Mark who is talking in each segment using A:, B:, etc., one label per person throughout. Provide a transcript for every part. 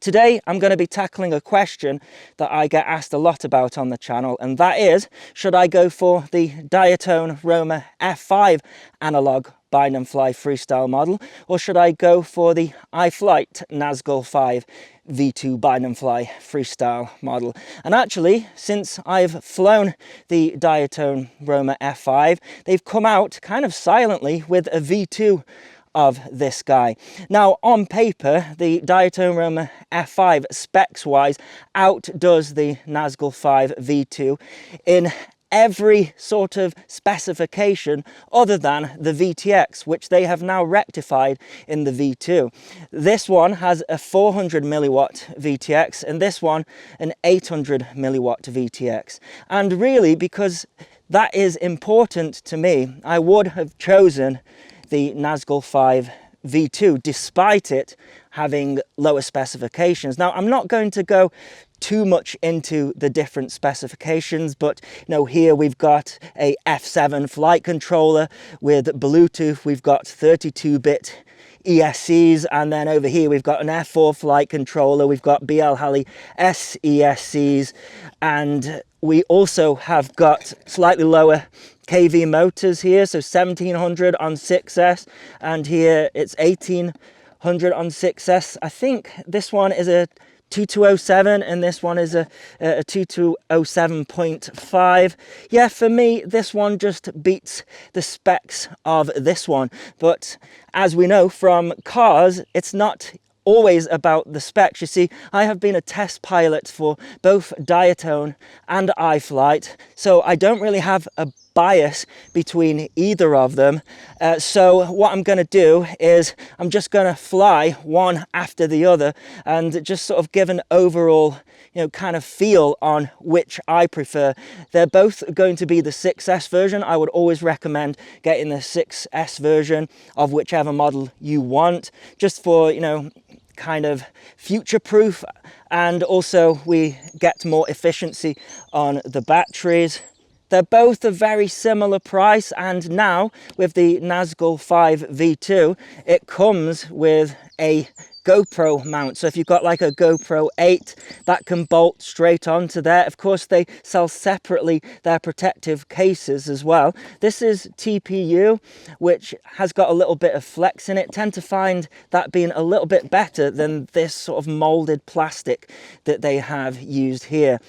A: Today, I'm going to be tackling a question that I get asked a lot about on the channel, and that is, should I go for the Diatone Roma F5 analog bind and fly freestyle model, or should I go for the iflight Nazgul 5 V2 bind and fly freestyle model? And actually, since I've flown the Diatone Roma F5, they've come out kind of silently with a V2 of this guy. Now, on paper, the Diatone Roma F5 specs-wise outdoes the Nazgul 5 V2 in every sort of specification other than the VTX, which they have now rectified in the V2. This one has a 400 milliwatt VTX and this one an 800 milliwatt VTX. And really, because that is important to me, I would have chosen the Nazgul 5 V2 despite it having lower specifications. Now, I'm not going to go too much into the different specifications, but here we've got a F7 flight controller with Bluetooth, we've got 32-bit ESCs, and then over here we've got an F4 flight controller, we've got BL Halley SESCs, and we also have got slightly lower kV motors here, so 1700 on 6S, and here it's 1800 on 6S. I think this one is a 2207 and this one is a 2207.5. Yeah, for me, this one just beats the specs of this one. But as we know from cars, it's not always about the specs. You see, I have been a test pilot for both Diatone and iflight, so I don't really have a bias between either of them. So what I'm going to do is I'm just going to fly one after the other and just sort of give an overall kind of feel on which I prefer. They're both going to be the 6S version. I would always recommend getting the 6S version of whichever model you want, just for kind of future proof, and also we get more efficiency on the batteries. They're both a very similar price, and now with the Nazgul 5 V2 it comes with a GoPro mount. So if you've got like a GoPro 8, that can bolt straight onto there. Of course, they sell separately their protective cases as well. This is TPU, which has got a little bit of flex in it. Tend to find that being a little bit better than this sort of molded plastic that they have used here.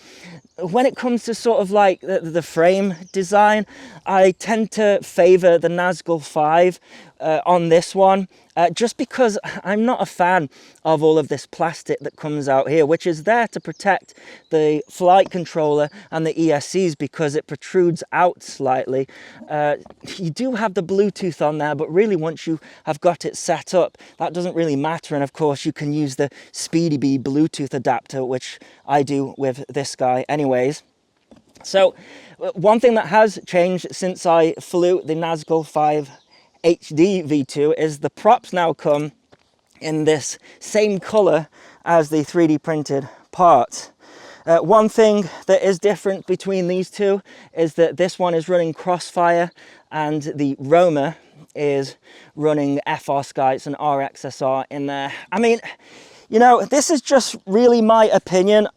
A: When it comes to sort of like the frame design, I tend to favor the Nazgul 5 on this one, just because I'm not a fan of all of this plastic that comes out here, which is there to protect the flight controller and the ESCs because it protrudes out slightly. You do have the Bluetooth on there, but really once you have got it set up, that doesn't really matter. And of course you can use the Speedy Bee Bluetooth adapter, which I do with this guy anyways. So one thing that has changed since I flew the Nazgul 5 HD V2 is the props now come in this same color as the 3D printed parts. One thing that is different between these two is that this one is running Crossfire and the Roma is running FR Skies and RXSR in there. I mean, this is just really my opinion.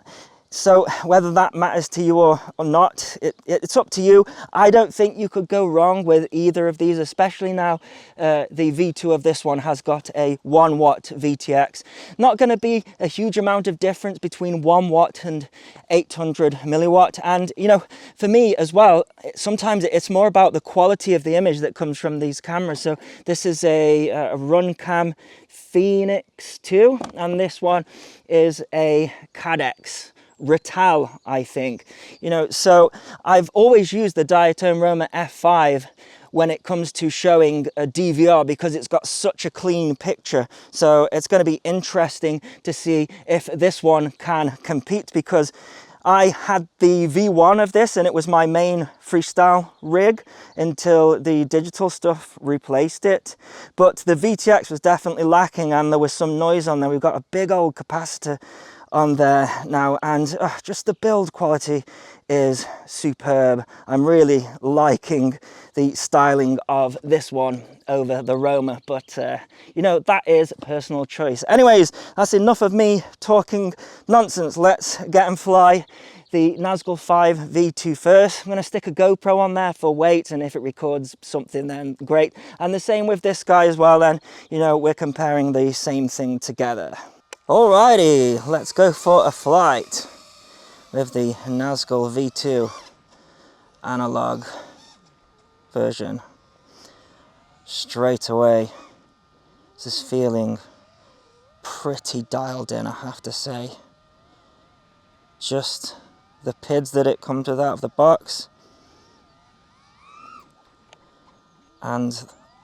A: So whether that matters to you or not, it's up to you. I don't think you could go wrong with either of these, especially now the V2 of this one has got a 1 watt VTX. Not going to be a huge amount of difference between 1 watt and 800 milliwatt. And, for me as well, sometimes it's more about the quality of the image that comes from these cameras. So this is a Runcam Phoenix 2, and this one is a Cadex Ratal, I think. So I've always used the Diatone Roma F5 when it comes to showing a DVR because it's got such a clean picture. So it's going to be interesting to see if this one can compete, because I had the V1 of this and it was my main freestyle rig until the digital stuff replaced it. But the VTX was definitely lacking and there was some noise on there. We've got a big old capacitor on there now, and just the build quality is superb. I'm really liking the styling of this one over the Roma, but you know, that is personal choice. Anyways, that's enough of me talking nonsense. Let's get and fly the Nazgul 5 V2 first. I'm going to stick a GoPro on there for weight, and if it records something then great. And the same with this guy as well, then, you know, we're comparing the same thing together. Alrighty, let's go for a flight with the Nazgul V2 analog version. Straight away, this is feeling pretty dialed in, I have to say. Just the PIDs that it comes with out of the box, and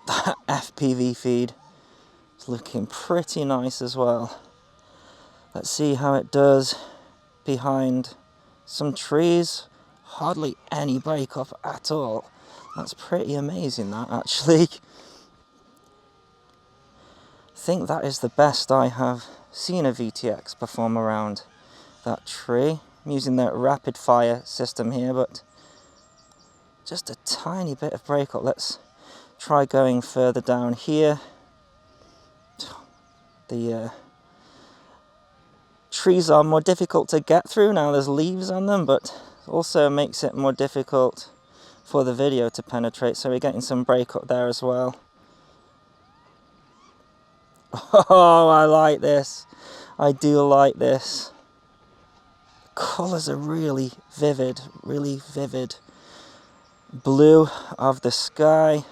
A: that FPV feed is looking pretty nice as well. Let's see how it does behind some trees. Hardly any breakup at all. That's pretty amazing, that, actually. I think that is the best I have seen a VTX perform around that tree. I'm using the rapid fire system here, but just a tiny bit of breakup. Let's try going further down here. The trees are more difficult to get through now, there's leaves on them, but also makes it more difficult for the video to penetrate, so we're getting some breakup there as well. Oh, I like this. I do like this. Colours are really vivid blue of the sky.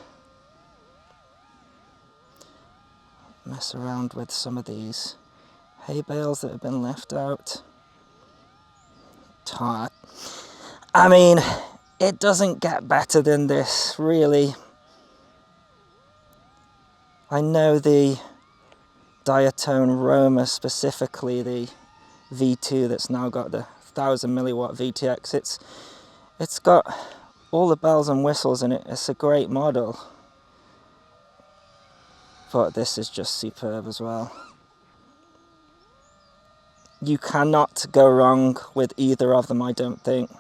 A: Mess around with some of these hay bales that have been left out. I mean, it doesn't get better than this, really. I know the Diatone Roma, specifically the V2 that's now got the 1000 milliwatt VTX, it's got all the bells and whistles in it. It's a great model, but this is just superb as well. You cannot go wrong with either of them, I don't think. I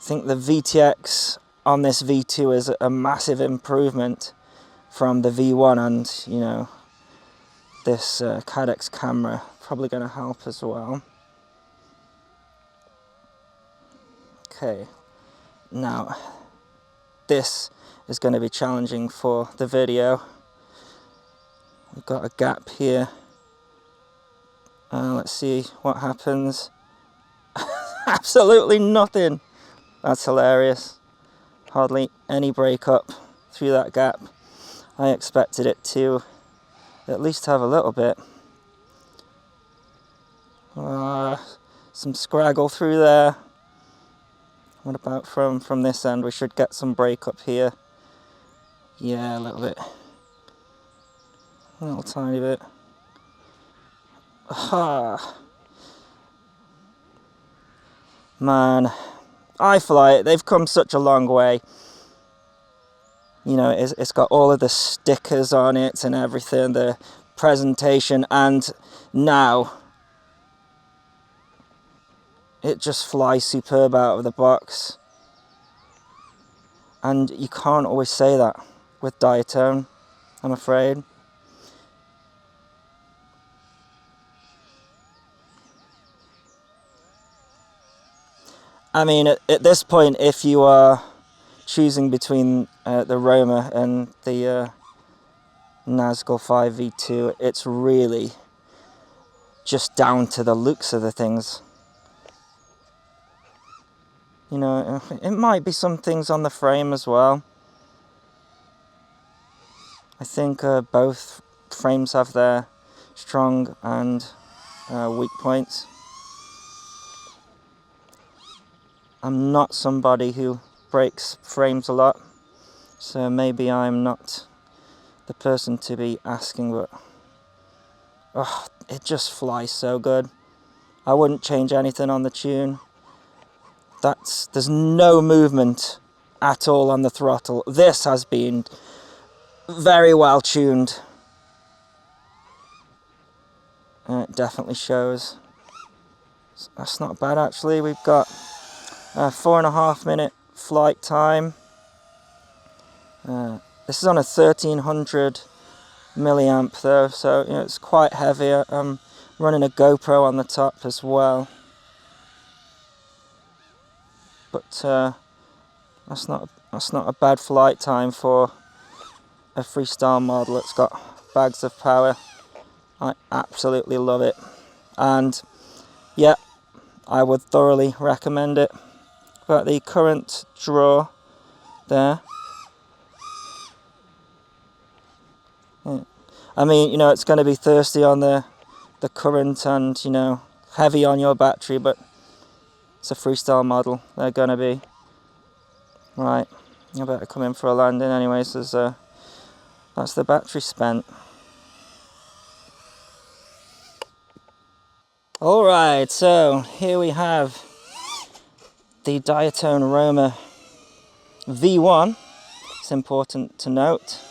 A: think the VTX on this V2 is a massive improvement from the V1, and you know, this Cadex camera probably going to help as well. Okay, now this is going to be challenging for the video. We've got a gap here. Let's see what happens. Absolutely nothing. That's hilarious. Hardly any breakup through that gap. I expected it to at least have a little bit. Some scraggle through there. What about from this end? We should get some breakup here. Yeah, a little bit. A little tiny bit. Ah. Man, iflight, they've come such a long way. You know, it's got all of the stickers on it and everything, the presentation, and now it just flies superb out of the box. And you can't always say that with Diatone, I'm afraid. I mean, at this point, if you are choosing between the Roma and the Nazgul 5 V2, it's really just down to the looks of the things. You know, it might be some things on the frame as well. I think both frames have their strong and weak points. I'm not somebody who breaks frames a lot, so maybe I'm not the person to be asking, but oh, it just flies so good. I wouldn't change anything on the tune. There's no movement at all on the throttle. This has been very well tuned. It definitely shows. That's not bad actually. We've got a 4.5 minute flight time. This is on a 1300 milliamp though, so you know, it's quite heavy. I'm running a GoPro on the top as well. But that's not a bad flight time for a freestyle model. It's got bags of power. I absolutely love it, and yeah, I would thoroughly recommend it. Got the current draw there. Yeah. I mean, you know, it's going to be thirsty on the current and, you know, heavy on your battery, but it's a freestyle model. They're going to be. Right, I better come in for a landing anyways, as that's the battery spent. Alright, so here we have the Diatone Roma V1. It's important to note.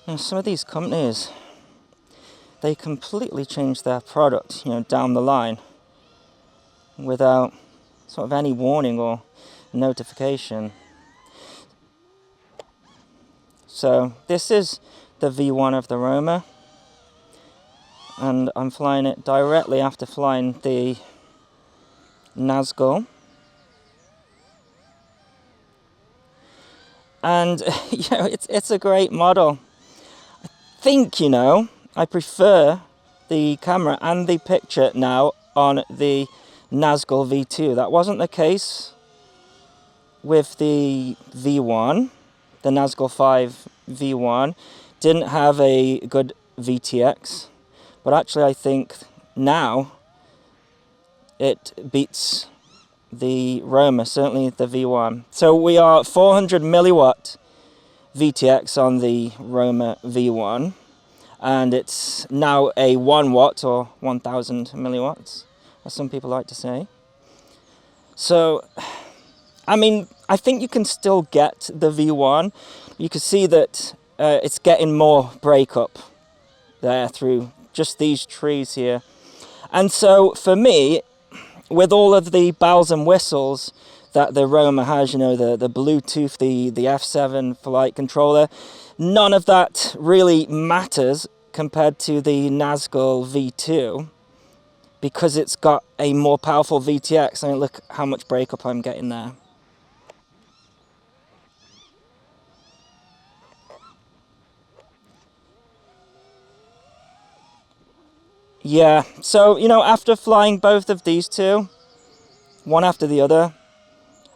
A: You know, some of these companies, they completely change their product, you know, down the line without sort of any warning or notification. So this is the V1 of the Roma, and I'm flying it directly after flying the Nazgul. And you know, it's a great model. I think, you know, I prefer the camera and the picture now on the Nazgul V2. That wasn't the case with the V1. The Nazgul 5 V1 didn't have a good VTX, but actually I think now it beats the Roma, certainly the V1. So we are 400 milliwatt VTX on the Roma V1, and it's now a 1 watt or 1000 milliwatts, as some people like to say. So, I mean, I think you can still get the V1. You can see that it's getting more breakup there through just these trees here. And so for me, with all of the bells and whistles that the Roma has, you know, the Bluetooth, the F7 flight controller, none of that really matters compared to the Nazgul V2, because it's got a more powerful VTX. I mean, look how much breakup I'm getting there. Yeah, so, you know, after flying both of these two, one after the other,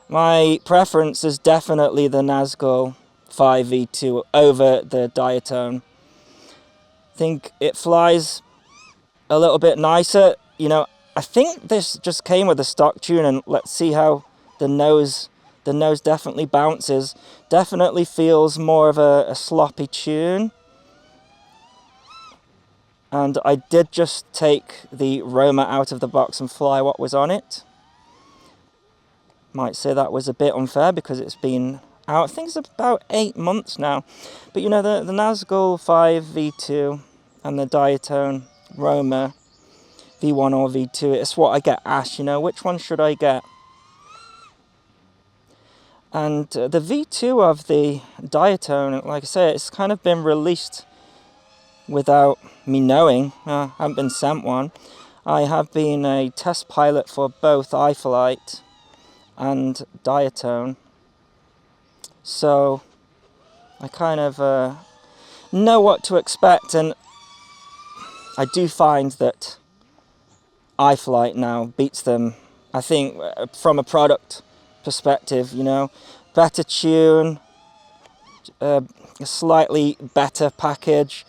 A: my preference is definitely the Nazgul 5 V2 over the Diatone. I think it flies a little bit nicer. You know, I think this just came with a stock tune, and let's see how the nose definitely bounces. Definitely feels more of a sloppy tune. And I did just take the Roma out of the box and fly what was on it. Might say that was a bit unfair because it's been out, I think it's about 8 months now. But you know, the Nazgul 5 V2 and the Diatone Roma V1 or V2, it's what I get asked, you know, which one should I get? And the V2 of the Diatone, like I say, it's kind of been released without me knowing. I haven't been sent one. I have been a test pilot for both iflight and Diatone, so I kind of know what to expect, and I do find that iflight now beats them, I think, from a product perspective, you know, better tune, a slightly better package,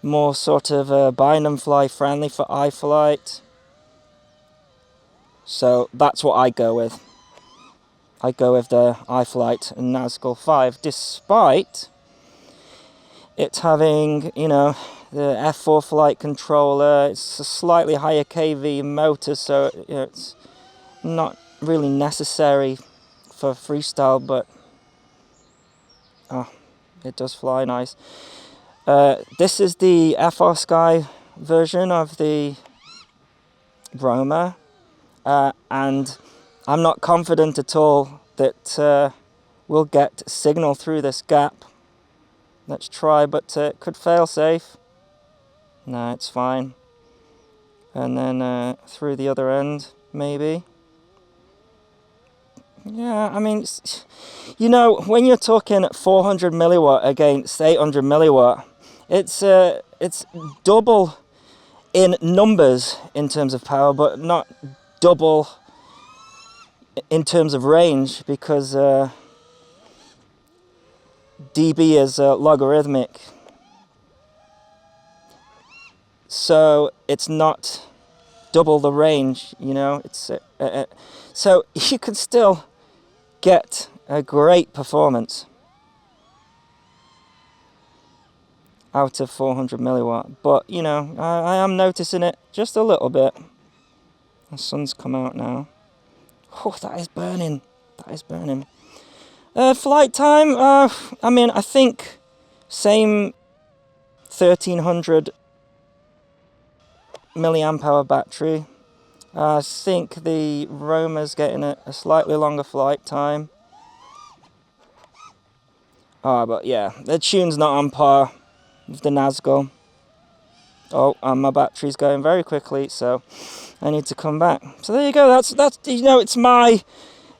A: more sort of bind and fly friendly for iflight. So that's what I go with. I go with the iflight and Nazgul 5, despite it having, you know, the F4 flight controller. It's a slightly higher kV motor, so you know, it's not really necessary for freestyle, but oh, it does fly nice. This is the FR Sky version of the Roma, and I'm not confident at all that we'll get signal through this gap. Let's try, but it could fail safe. No, it's fine. And then through the other end, maybe. Yeah, I mean, you know, when you're talking 400 milliwatt against 800 milliwatt, it's double in numbers in terms of power, but not double in terms of range, because dB is logarithmic. So it's not double the range, you know. It's so you could still get a great performance out of 400 milliwatt, but you know, I am noticing it just a little bit. The sun's come out now. Oh, that is burning. That is burning. Flight time, I mean, I think same 1300 milliamp hour battery. I think the Roma's getting a slightly longer flight time. But yeah, the tune's not on par with the Nazgul. Oh, and my battery's going very quickly, so I need to come back. So there you go. That's you know, it's my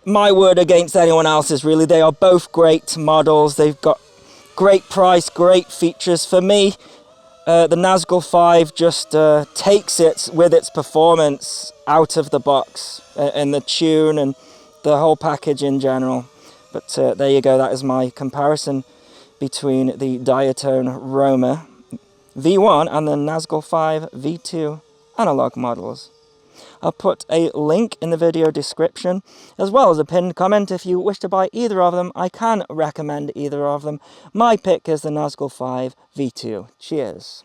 A: word against anyone else's, really. They are both great models. They've got great price, great features. For me, the Nazgul 5 just takes it with its performance out of the box, and the tune and the whole package in general. But there you go, that is my comparison between the Diatone Roma V1 and the Nazgul 5 V2 analog models. I'll put a link in the video description, as well as a pinned comment if you wish to buy either of them. I can recommend either of them. My pick is the Nazgul 5 V2. Cheers.